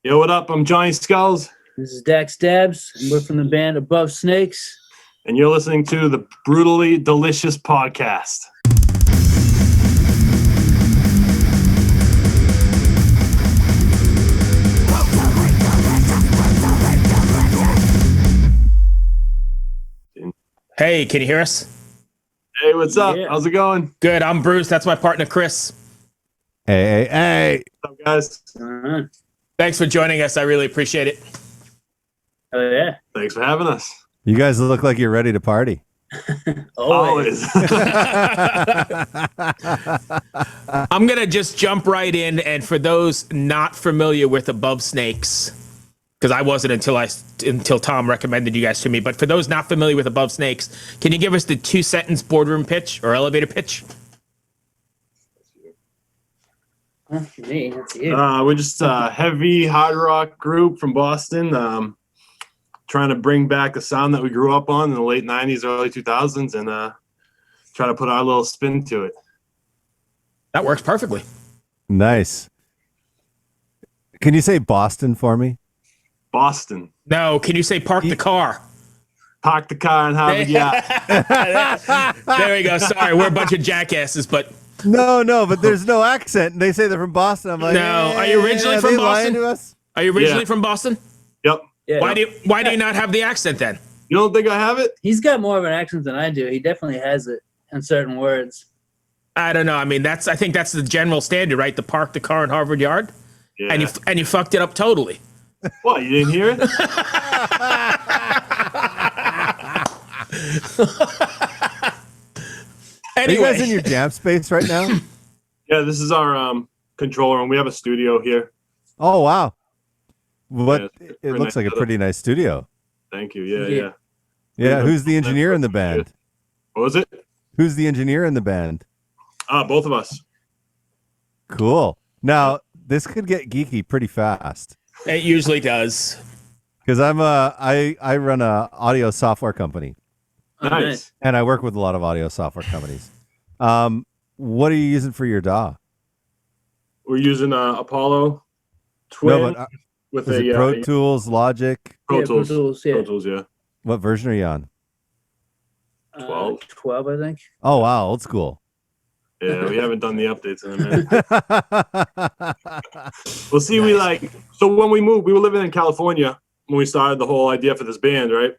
Yo, what up? I'm Johnny Skulls, This is Dax Dabs, and we're from the band Above Snakes. and you're listening to the Brutally Delicious Podcast. Hey, can you hear us? Hey, what's up? Yeah. How's it going? Good. I'm Bruce. That's my partner, Chris. Hey. What's up, guys? Uh-huh. Thanks for joining us. I really appreciate it. Oh, yeah. Thanks for having us. You guys look like you're ready to party. Always. I'm going to just jump right in. And for those not familiar with Above Snakes, because I wasn't until Tom recommended you guys to me, but for those not familiar with Above Snakes, can you give us the 2-sentence boardroom pitch or elevator pitch? Me, that's you. We're just a heavy hard rock group from Boston, trying to bring back the sound that we grew up on in the late 90s, early 2000s, and try to put our little spin to it. That works perfectly. Nice. Can you say Boston for me? Boston. No, can you say park the car? Park the car and have a yacht. There we go. Sorry, we're a bunch of jackasses, but No, but there's no accent. They say they're from Boston. I'm like, No. Are you originally are from they lying Boston? to us? are you originally Yeah. from Boston? Yep. Yeah. Why do you not have the accent then? You don't think I have it? He's got more of an accent than I do. He definitely has it in certain words. I don't know. I mean, I think that's the general standard, right? To park the car in Harvard Yard, Yeah. and you fucked it up totally. What, you didn't hear it? Are you guys in Anyway, your jam space right now? Yeah, this is our control room. We have a studio here. Oh, wow. What? Yeah, it's It pretty looks nice like a setup. pretty nice studio. Thank you. Yeah, Yeah. yeah. Yeah, who's the engineer in the band? What was it? Who's the engineer in the band? Both of us. Cool. Now, this could get geeky pretty fast. it usually does. Because I run a audio software company. Oh, Nice. And I work with a lot of audio software companies. What are you using for your DAW? We're using Apollo Twin No, but with is a it Pro Tools, Logic? Pro Yeah, Pro Tools. Tools, yeah. Pro Tools, yeah. What version are you on? 12. 12, I think. Oh, wow, old school. Yeah, we haven't done the updates in a minute. Well, see, we so when we moved, we were living in California when we started the whole idea for this band, right?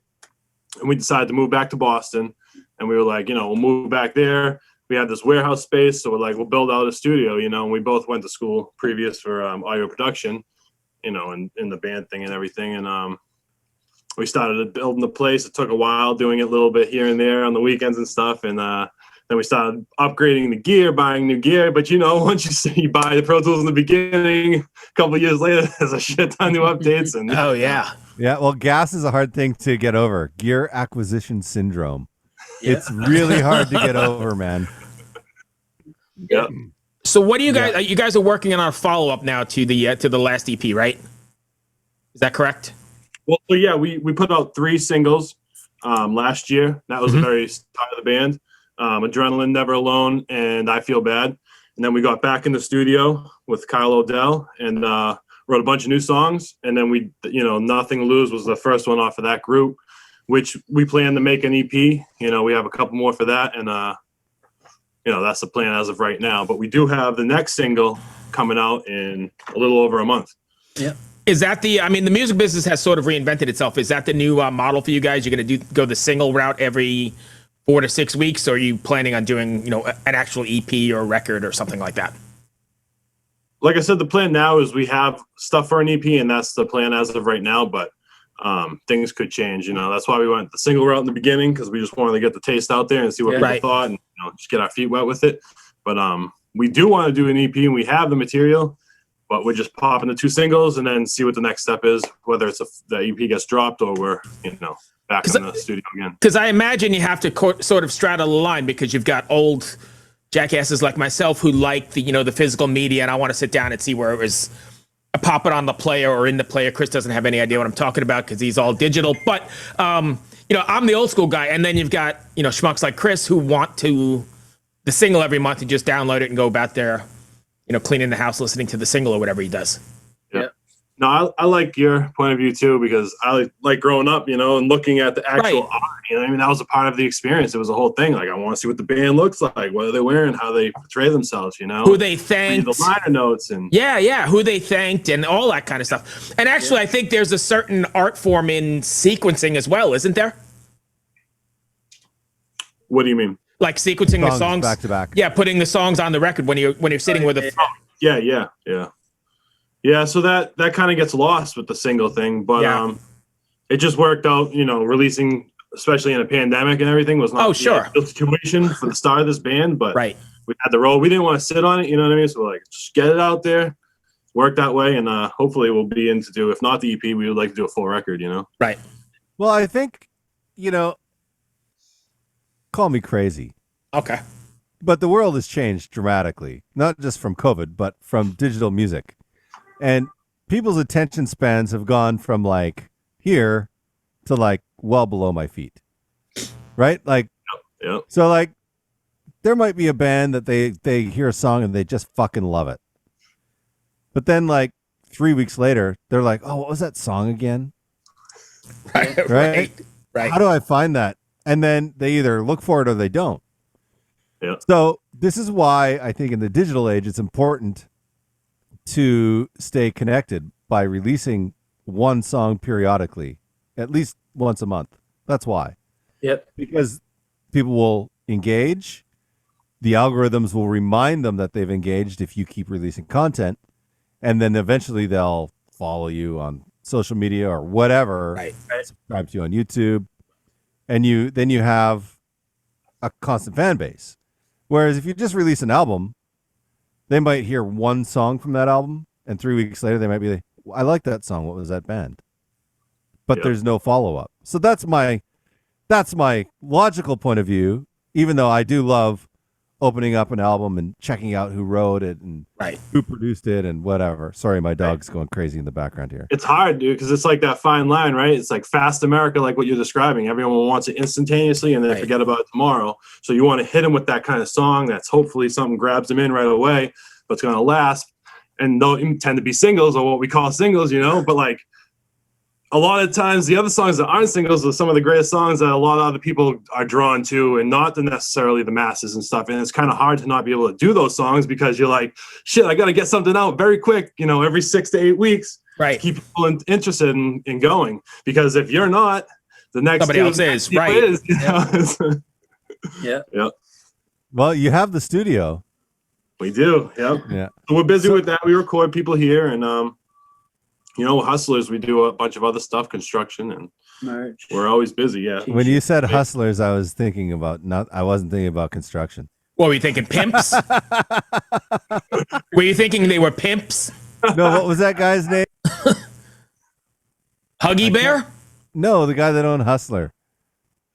And we decided to move back to Boston, and we were like, we'll move back there. We had this warehouse space, so we're like, we'll build out a studio, and we both went to school previous for audio production, and in the band thing and everything. And we started building the place. It took a while doing it a little bit here and there on the weekends and stuff. And then we started upgrading the gear, buying new gear. But, once you buy the Pro Tools in the beginning, a couple of years later, there's a shit ton of new updates. And Oh yeah. Yeah, well, gas is a hard thing to get over. Gear acquisition syndrome. Yeah. It's really hard to get over, man. yeah. So what do you guys? You guys are working on our follow up now to the last EP, right? Is that correct? Well, so yeah, we put out 3 singles last year. That was the very start of the band. Adrenaline, Never Alone, and I Feel Bad. And then we got back in the studio with Kyle O'Dell and wrote a bunch of new songs. And then we, Nothing to Lose was the first one off of that group, which we plan to make an EP. We have a couple more for that. And, that's the plan as of right now. But we do have the next single coming out in a little over a month. Yeah. Is that the music business has sort of reinvented itself. Is that the new model for you guys? You're going to go the single route every 4 to 6 weeks, or are you planning on doing, an actual EP or record or something like that? Like I said, the plan now is we have stuff for an EP, and that's the plan as of right now. But things could change. That's why we went the single route in the beginning, because we just wanted to get the taste out there and see what people Right. thought, and just get our feet wet with it. But we do want to do an EP, and we have the material, but we're just popping the 2 singles and then see what the next step is, whether it's the EP gets dropped or we're back in the studio again. Because I imagine you have to sort of straddle the line, because you've got old jackasses like myself who like the physical media, and I want to sit down and see where it was pop it on the player or in the player. Chris doesn't have any idea what I'm talking about because he's all digital. But I'm the old school guy, and then you've got schmucks like Chris who want the single every month and just download it and go about their cleaning the house, listening to the single or whatever he does. Yeah. No, I like your point of view too, because I like growing up, you know, and looking at the actual Right. art. You know what I mean? That was a part of the experience. It was a whole thing. Like, I want to see what the band looks like, what are they wearing, how they portray themselves, you know? Who they Read thanked. the liner notes and Yeah, who they thanked and all that kind of stuff. And actually, I think there's a certain art form in sequencing as well, isn't there? what do you mean? Like sequencing the songs back to back. Yeah, putting the songs on the record when you're sitting with a. Yeah. So that kind of gets lost with the single thing, but Yeah. it just worked out. You know, releasing, especially in a pandemic and everything, was not Oh, sure. the situation for the start of this band. But Right. we had the road. We didn't want to sit on it. You know what I mean? So we're like, just get it out there, work that way, and hopefully we'll be in to do. If not the EP, we would like to do a full record. You know? Right. Well, I think, you know, call me crazy, Okay. but the world has changed dramatically, not just from COVID, but from digital music. And people's attention spans have gone from like here to like well below my feet. Right? Like, Yeah. so like there might be a band that they hear a song and they just fucking love it. But then like 3 weeks later, they're like, "Oh, what was that song again?" Right. Right. How do I find that? And then they either look for it or they don't. Yeah. So this is why I think in the digital age, it's important to stay connected by releasing one song periodically, at least once a month. That's why. Yep. Because people will engage. The algorithms will remind them that they've engaged if you keep releasing content. And then eventually they'll follow you on social media or whatever. Right. Subscribe to you on YouTube. And then you have a constant fan base. Whereas if you just release an album, they might hear one song from that album, and 3 weeks later they might be like, "I like that song. What was that band?" But Yep. there's no follow up. So that's my logical point of view. Even though I do love opening up an album and checking out who wrote it and Right. who produced it and whatever. Sorry, my dog's going crazy in the background here. It's hard, dude, because it's like that fine line, right? It's like fast America, like what you're describing. Everyone wants it instantaneously and then Right. forget about it tomorrow. So you want to hit them with that kind of song that's hopefully something grabs them in right away, but it's going to last. And they'll tend to be singles or what we call singles, you know? But like a lot of times, the other songs that aren't singles are some of the greatest songs that a lot of other people are drawn to and not necessarily the masses and stuff. And it's kind of hard to not be able to do those songs because you're like, shit, I got to get something out very quick, you know, every 6 to 8 weeks. Right. Keep people interested in going, because if you're not, the next Somebody dude- else is, you right. is, you know? Yeah. Well, you have the studio. We do. Yep. Yeah. So we're busy with that. We record people here, and you know, Hustlers, we do a bunch of other stuff, construction, and Merch. we're always busy. Yeah. When you said hustlers, I was thinking about I wasn't thinking about construction. What were you thinking? Pimps? Were you thinking they were pimps? No, what was that guy's name? Huggy Bear? No, the guy that owned Hustler.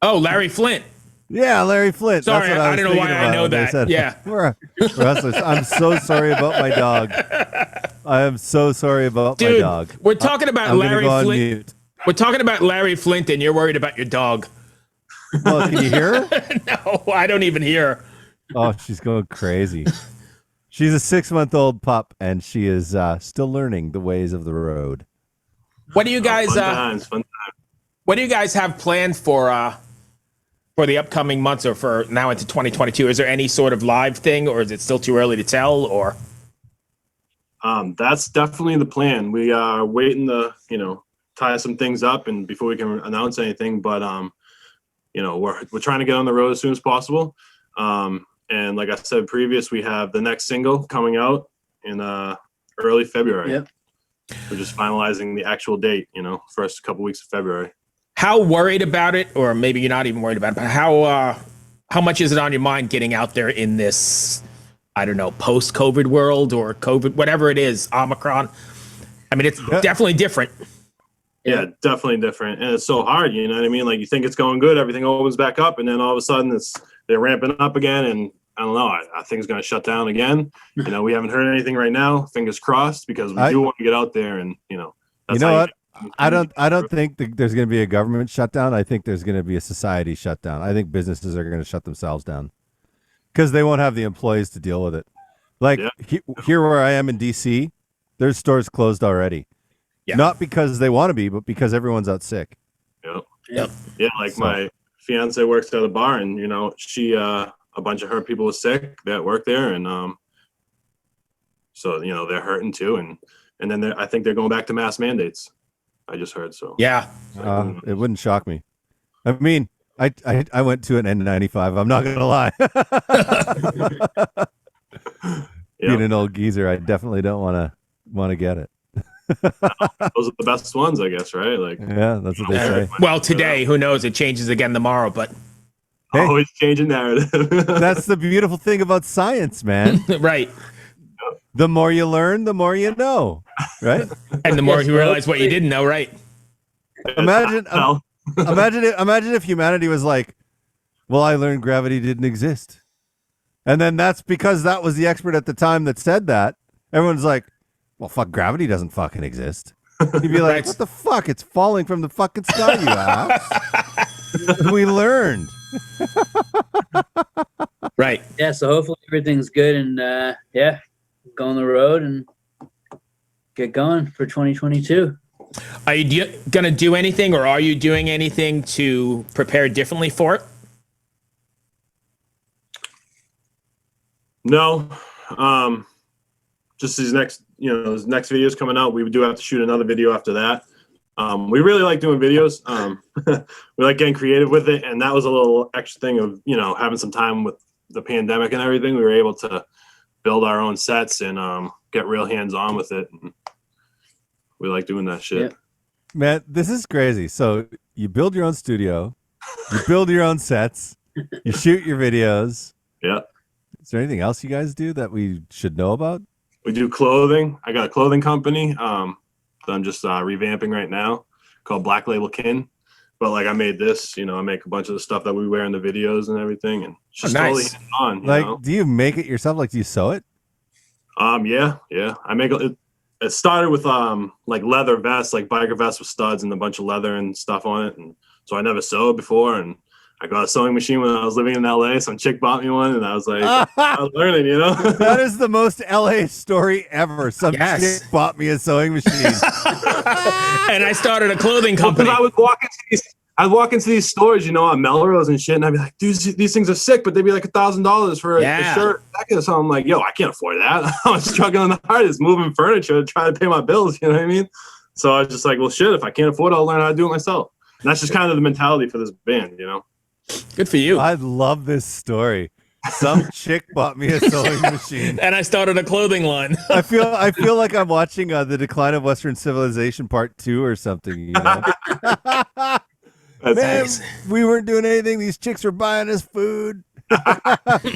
Oh, Larry Flint. Yeah, Larry Flint. Sorry, That's what I was don't know thinking why I about know when they that. said, Yeah. we're hustlers. I'm so sorry about my dog. I am so sorry about my Dude, dog. we're talking about I'm gonna Larry go on Flint. mute. We're talking about Larry Flint, and you're worried about your dog. Well, can you hear her? No, I don't even hear. Oh, she's going crazy. She's a 6-month-old pup, and she is still learning the ways of the road. What do you guys? Fun times, fun times. What do you guys have planned for the upcoming months or for now into 2022? Is there any sort of live thing, or is it still too early to tell? Or That's definitely the plan. We are waiting to, you know, tie some things up and before we can announce anything. But you know, we're trying to get on the road as soon as possible. And like I said previous, we have the next single coming out in early February. Yep. We're just finalizing the actual date, you know, first couple weeks of February. how worried about it, or maybe you're not even worried about it, but how much is it on your mind getting out there in this, I don't know, post-COVID world or COVID, whatever it is, Omicron? I mean, it's definitely different. Yeah, definitely different. And it's so hard, you know what I mean? Like you think it's going good, everything opens back up, and then all of a sudden they're ramping up again, and I don't know, I think it's going to shut down again. You know, we haven't heard anything right now, fingers crossed, because we do want to get out there and, you know. You know what? I don't think there's going to be a government shutdown. I think there's going to be a society shutdown. I think businesses are going to shut themselves down because they won't have the employees to deal with it. Like here where I am in DC, there's stores closed already Yeah. Not because they want to be, but because everyone's out sick. Yep. Yep. Yeah, like So- my fiance works at a bar, and you know, she a bunch of her people were sick that work there, and so you know they're hurting too, and then I think they're going back to mask mandates. I just heard so. Yeah. It wouldn't shock me. I mean, I went to an N95. I'm not gonna lie. Being an old geezer, I definitely don't want to get it. Those are the best ones, I guess, right? Like Yeah, that's what they say. Well, today, who knows? It changes again tomorrow, but Hey. always changing narrative. That's the beautiful thing about science, man. right. The more you learn, the more you know, right? And the more Yes, you well, realize what you didn't know, right? Imagine, Well, imagine if humanity was like, well, I learned gravity didn't exist. And then that's because that was the expert at the time that said that. Everyone's like, well, fuck, gravity doesn't fucking exist. You'd be like, Right. what the fuck? It's falling from the fucking sky, you ass. We learned. Right. Yeah, so hopefully everything's good and yeah, go on the road and get going for 2022. Are you going to do anything, or are you doing anything to prepare differently for it? no, just these next next videos coming out. We do have to shoot another video after that. We really like doing videos. We like getting creative with it, and that was a little extra thing of having some time with the pandemic and everything. We were able to build our own sets and get real hands on with it. And we like doing that shit. Yeah. Man, this is crazy. So you build your own studio, you build your own sets, you shoot your videos. Yeah. Is there anything else you guys do that we should know about? We do clothing. I got a clothing company that I'm just revamping right now called Black Label Kin. But like I made this, I make a bunch of the stuff that we wear in the videos and everything, and it's just totally nice. on. Like, do you make it yourself? Like, do you sew it? Yeah. I make it. It started with like leather vests, like biker vests with studs and a bunch of leather and stuff on it, and so I never sewed before, and I got a sewing machine when I was living in LA. Some chick bought me one, and I was like, I was learning, That is the most LA story ever. Some Yes. chick bought me a sewing machine. And I started a clothing company. Because I'd walk into these stores, on Melrose and shit, and I'd be like, dude, these things are sick, but they'd be like $1,000 for a shirt, jacket. So I'm like, yo, I can't afford that. I was struggling the hardest moving furniture to try to pay my bills. You know what I mean? So I was just like, well, shit, if I can't afford it, I'll learn how to do it myself. And that's just kind of the mentality for this band, Good for you. I love this story. Some chick bought me a sewing machine. And I started a clothing line. I feel like I'm watching The Decline of Western Civilization Part 2 or something. That's Man, nice. we weren't doing anything. These chicks were buying us food,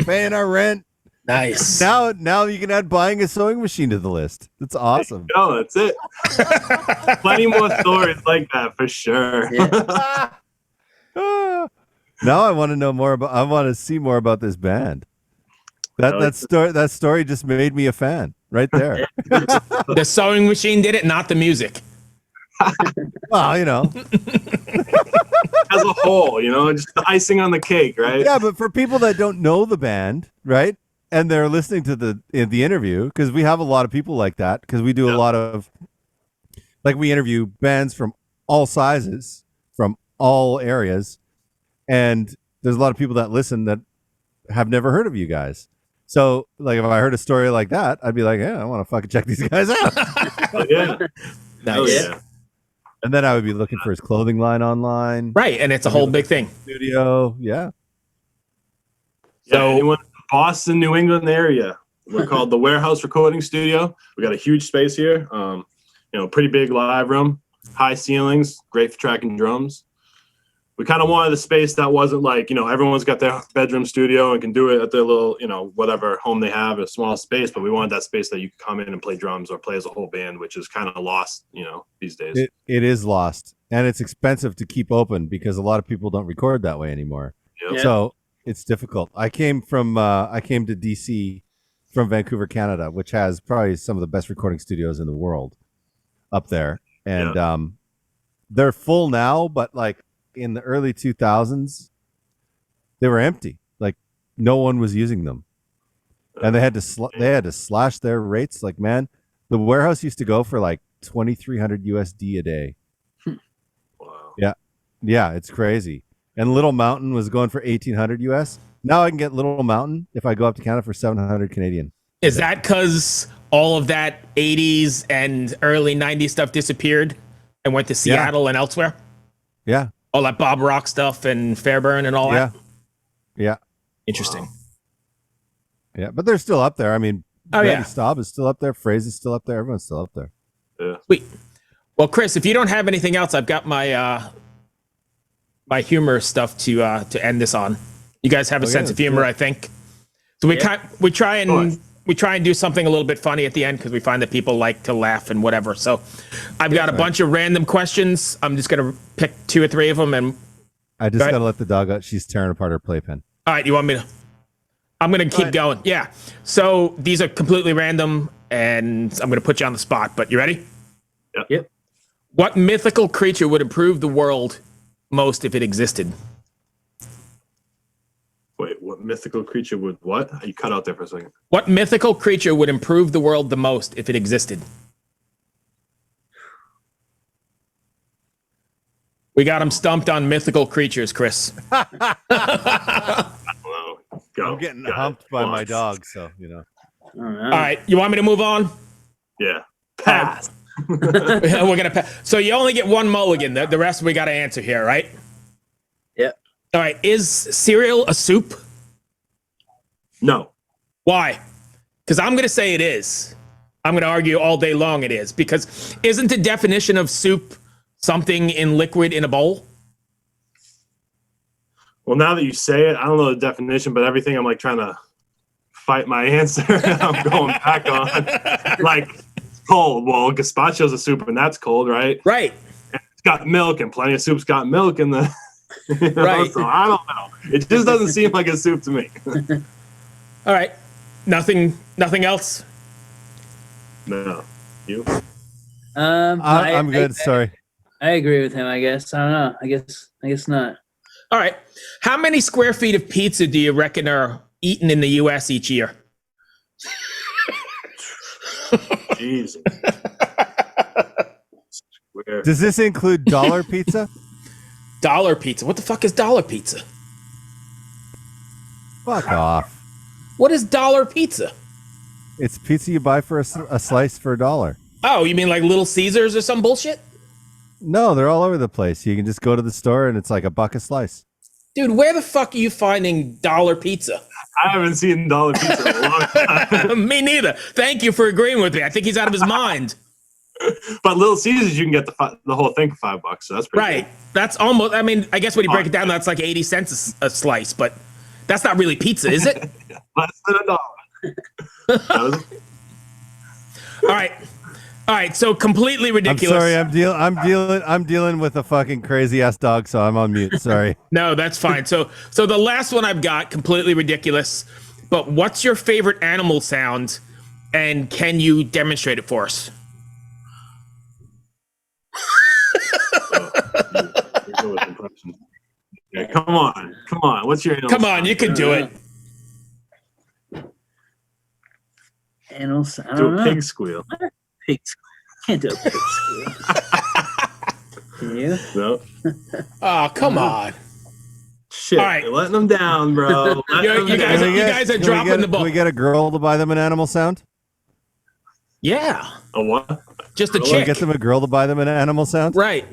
paying our rent. Nice. Now you can add buying a sewing machine to the list. That's awesome. No, that's it. Plenty more stories like that for sure. Yeah. Now I want to know more about. I want to see more about this band. That story just made me a fan right there. The sewing machine did it, not the music. Well, As a whole, just the icing on the cake, right? yeah, but for people that don't know the band, right, and they're listening to the interview, because we have a lot of people like that, because we do a lot of, like, we interview bands from all sizes, from all areas, and there's a lot of people that listen that have never heard of you guys. So, like, if I heard a story like that, I'd be like, yeah, I want to fucking check these guys out. Yeah. Nice. Yeah. And then I would be looking for his clothing line online. Right. And it's a whole big thing. Studio, yeah. So anyone in Boston, New England area, we're called the Warehouse Recording Studio. We got a huge space here. Pretty big live room, high ceilings, great for tracking drums. We kind of wanted a space that wasn't like, everyone's got their bedroom studio and can do it at their little, whatever home they have, a small space, but we wanted that space that you could come in and play drums or play as a whole band, which is kind of lost, these days. It is lost, and it's expensive to keep open because a lot of people don't record that way anymore. Yep. So it's difficult. I came to DC from Vancouver, Canada, which has probably some of the best recording studios in the world up there. And they're full now, but like in the early 2000s, they were empty. Like no one was using them. And they had to slash their rates. Like, man, the Warehouse used to go for like $2,300 USD a day. Wow. Yeah, it's crazy. And Little Mountain was going for 1,800 US. Now I can get Little Mountain if I go up to Canada for 700 Canadian. Is that because all of that 80s and early 90s stuff disappeared and went to Seattle and elsewhere? Yeah, All that Bob Rock stuff and Fairburn and all yeah, that? yeah, Interesting. yeah. But they're still up there. I mean, Oh, Randy yeah. Staub is still up there. Phrase is still up there. Everyone's still up there. Yeah. Sweet. Well, Chris, if you don't have anything else, I've got my my humor stuff to end this on. You guys have a sense of humor, I think. So we try and do something a little bit funny at the end because we find that people like to laugh and whatever. So I've got a bunch of random questions. I'm just gonna pick 2 or 3 of them, and I just gotta let the dog out. She's tearing apart her playpen. all right, you want me to? I'm gonna keep going. Yeah. So these are completely random, and I'm gonna put you on the spot. But you ready? Yep. What mythical creature would improve the world most if it existed? Wait, what mythical creature would what? You cut out there for a second. What mythical creature would improve the world the most if it existed? We got him stumped on mythical creatures, Chris. I don't know. Go. I'm getting Go humped ahead. by Come my on. dog, so you know. I don't know. All right, you want me to move on? Yeah. Pass. We're gonna pass. So you only get 1 mulligan. The rest we got to answer here, right? Yep. All right. Is cereal a soup? No. Why? Because I'm gonna say it is. I'm gonna argue all day long it is. Because isn't the definition of soup something in liquid in a bowl? Well, now that you say it, I don't know the definition, but everything I'm like trying to fight my answer. I'm going back on. Like, it's cold. Well, gazpacho's a soup, and that's cold, right? Right. It's got milk, and plenty of soup's got milk in the. You know, Right. So I don't know. It just doesn't seem like a soup to me. All right. Nothing else. No. You? I'm good. Sorry. I agree with him. I guess. I don't know. I guess not. All right. How many square feet of pizza do you reckon are eaten in the U.S. each year? Jesus. Square. Does this include dollar pizza? Dollar pizza. What the fuck is dollar pizza? Fuck off. What is dollar pizza? It's pizza you buy for a slice for $1. Oh, you mean like Little Caesars or some bullshit? No, they're all over the place. You can just go to the store and it's like $1 a slice. Dude, where the fuck are you finding dollar pizza? I haven't seen dollar pizza in a long time. Me neither. Thank you for agreeing with me. I think he's out of his mind. But Little Caesars, you can get the whole thing for $5, so that's pretty Right. That's almost, I mean, I guess when you break it down, that's like 80 cents a slice, but that's not really pizza, is it? good. Less than $1. That was- All right. All right. So completely I'm ridiculous. sorry. I'm dealing with a fucking crazy ass dog, so I'm on mute. Sorry. No, that's fine. So the last one I've got, completely ridiculous. But what's your favorite animal sound, and can you demonstrate it for us? You're good with impressions. Yeah, come on. What's your animal Come on, sound? you can do it. Animals. I Do don't a know. pig squeal. Pig squeal. Can't do a pig squeal. Can you? No. Oh, come on. Shit. All right. You're letting them down, bro. You guys are- Can we dropping the ball. Can we get a girl to buy them an animal sound? Yeah. A what? Just a Can we chick. get them a girl to buy them an animal sound? Right.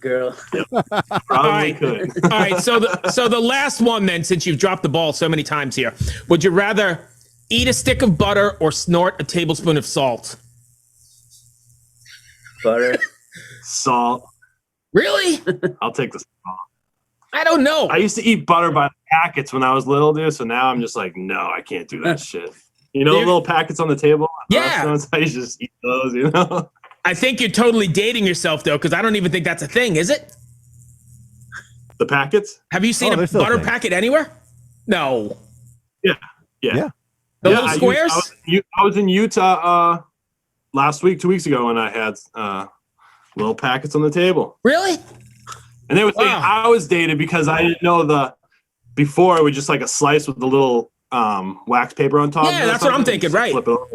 Girl. Probably right. could. All right. So the last one then, since you've dropped the ball so many times here, would you rather eat a stick of butter or snort a tablespoon of salt? Butter. Salt. Really? I'll take the salt. I don't know. I used to eat butter by the packets when I was little, dude. So now I'm just like, no, I can't do that shit. You know, the little packets on the table. at Yeah. restaurants? I used to just eat those. You know. I think you're totally dating yourself though, because I don't even think that's a thing, is it? The packets. Have you seen Oh, a they're still a butter thing. packet anywhere? No. Yeah. Yeah. The Yeah, little squares? I was in Utah last week, 2 weeks ago, and I had little packets on the table. Really? And they were saying Wow. I was dated because I didn't know before it was just like a slice with the little wax paper on top. Yeah, that's what I'm thinking, right. Flip it over.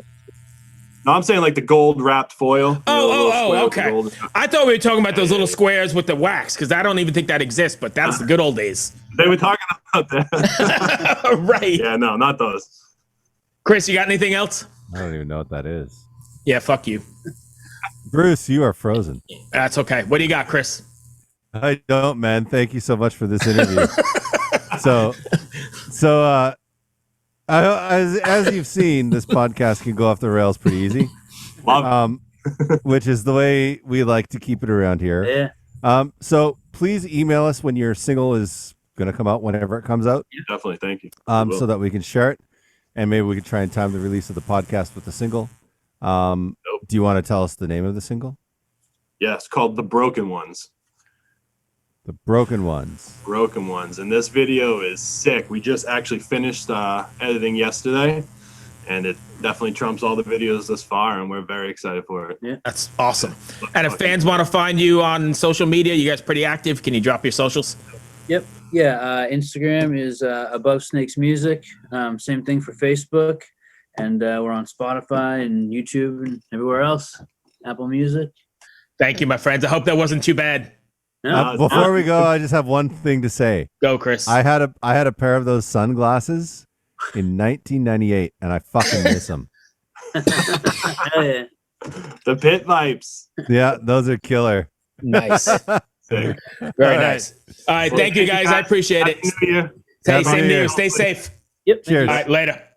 No, I'm saying like the gold wrapped foil. Okay. I thought we were talking about those little squares with the wax because I don't even think that exists, but that's the good old days. They were talking about that. Right. Yeah, no, not those. Chris, you got anything else? I don't even know what that is. Yeah, fuck you. Bruce, you are frozen. That's okay. What do you got, Chris? I don't, man. Thank you so much for this interview. so, as you've seen, this podcast can go off the rails pretty easy. Love Which is the way we like to keep it around here. Yeah. So please email us when your single is going to come out, whenever it comes out, Definitely. Thank you. so that we can share it, and maybe we can try and time the release of the podcast with the single. Do you want to tell us the name of the single? Yeah, it's called The Broken Ones. The Broken Ones. Broken Ones. And this video is sick. We just actually finished editing yesterday, and it definitely trumps all the videos thus far, and we're very excited for it. Yeah. That's awesome. And if fans want to find you on social media, you guys pretty active. Can you drop your socials? Yep. Yeah. Instagram is Above Snakes Music. Same thing for Facebook. And we're on Spotify and YouTube and everywhere else. Apple Music. Thank you, my friends. I hope that wasn't too bad. No. Before we go, I just have one thing to say. Go, Chris. I had a pair of those sunglasses in 1998, and I fucking miss them. Hell yeah. The Pit Vipes. Yeah, those are killer. Nice. Sick. Very right. nice. All right. Thank you, guys. I appreciate it. Happy New Year. Hey, Happy same New to Year. you. Stay safe. Yep. Cheers. All right. Later.